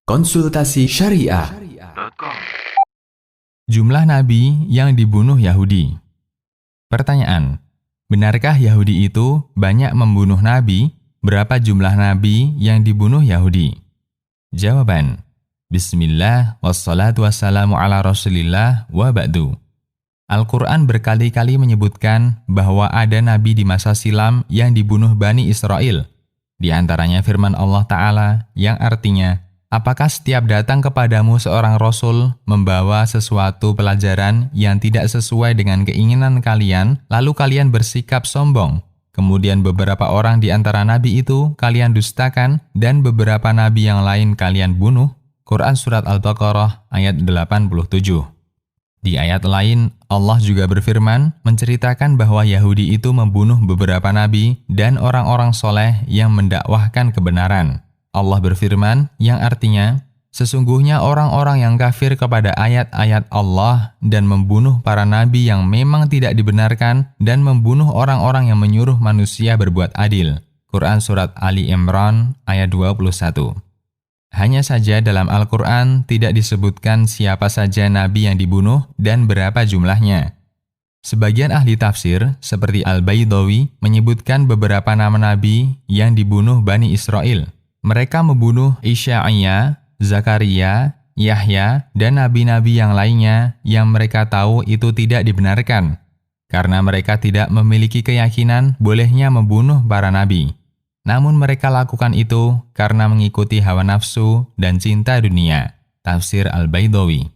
Konsultasi Syariah. Jumlah nabi yang dibunuh Yahudi. Pertanyaan: benarkah Yahudi itu banyak membunuh nabi? Berapa jumlah nabi yang dibunuh Yahudi? Jawaban: Bismillah, wassalatu wassalamu ala rasulillah, wa ba'du. Al-Quran berkali-kali menyebutkan bahwa ada nabi di masa silam yang dibunuh Bani Israel. Di antaranya firman Allah Ta'ala yang artinya, apakah setiap datang kepadamu seorang rasul membawa sesuatu pelajaran yang tidak sesuai dengan keinginan kalian, lalu kalian bersikap sombong? Kemudian beberapa orang di antara nabi itu kalian dustakan dan beberapa nabi yang lain kalian bunuh. Quran Surat Al-Baqarah ayat 87. Di ayat lain, Allah juga berfirman menceritakan bahwa Yahudi itu membunuh beberapa nabi dan orang-orang soleh yang mendakwahkan kebenaran. Allah berfirman yang artinya, sesungguhnya orang-orang yang kafir kepada ayat-ayat Allah dan membunuh para nabi yang memang tidak dibenarkan dan membunuh orang-orang yang menyuruh manusia berbuat adil. Quran Surat Ali Imran ayat 21. Hanya saja dalam Al-Quran tidak disebutkan siapa saja nabi yang dibunuh dan berapa jumlahnya. Sebagian ahli tafsir, seperti Al-Baydawi, menyebutkan beberapa nama nabi yang dibunuh Bani Israel. Mereka membunuh Isya'iyah, Zakaria, Yahya, dan nabi-nabi yang lainnya yang mereka tahu itu tidak dibenarkan, karena mereka tidak memiliki keyakinan bolehnya membunuh para nabi. Namun mereka lakukan itu karena mengikuti hawa nafsu dan cinta dunia. Tafsir Al-Baydawi.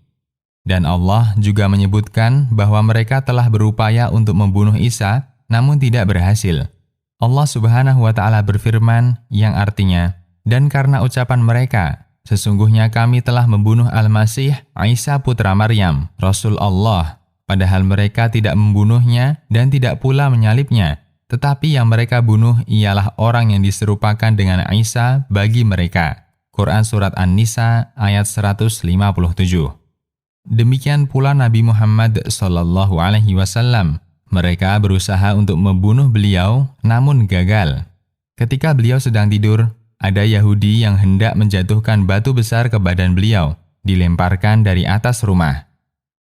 Dan Allah juga menyebutkan bahwa mereka telah berupaya untuk membunuh Isa, namun tidak berhasil. Allah Subhanahu wa Ta'ala berfirman yang artinya, dan karena ucapan mereka, sesungguhnya kami telah membunuh Al-Masih Isa putra Maryam, Rasul Allah, padahal mereka tidak membunuhnya dan tidak pula menyalibnya, tetapi yang mereka bunuh ialah orang yang diserupakan dengan Isa bagi mereka. Quran Surat An-Nisa ayat 157. Demikian pula Nabi Muhammad SAW. Mereka berusaha untuk membunuh beliau, namun gagal. Ketika beliau sedang tidur, ada Yahudi yang hendak menjatuhkan batu besar ke badan beliau, dilemparkan dari atas rumah.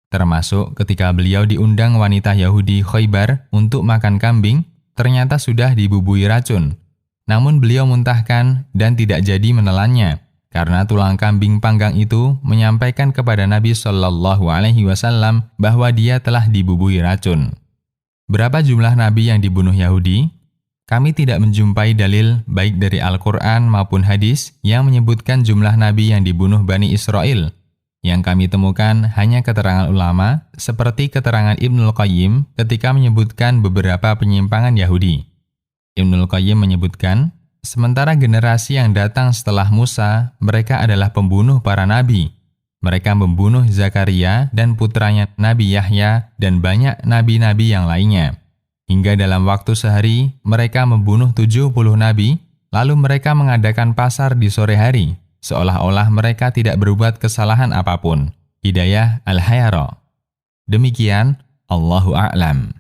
Termasuk ketika beliau diundang wanita Yahudi Khaybar untuk makan kambing, ternyata sudah dibubui racun. Namun beliau muntahkan dan tidak jadi menelannya, karena tulang kambing panggang itu menyampaikan kepada Nabi SAW bahwa dia telah dibubui racun. Berapa jumlah nabi yang dibunuh Yahudi? Kami tidak menjumpai dalil baik dari Al-Quran maupun hadis yang menyebutkan jumlah nabi yang dibunuh Bani Israel. Yang kami temukan hanya keterangan ulama seperti keterangan Ibnul Qayyim ketika menyebutkan beberapa penyimpangan Yahudi. Ibnul Qayyim menyebutkan, sementara generasi yang datang setelah Musa, mereka adalah pembunuh para nabi. Mereka membunuh Zakaria dan putranya Nabi Yahya dan banyak nabi-nabi yang lainnya. Hingga dalam waktu sehari, mereka membunuh 70 nabi, lalu mereka mengadakan pasar di sore hari, seolah-olah mereka tidak berbuat kesalahan apapun. Hidayah Al-Hayara. Demikian, Allahu A'lam.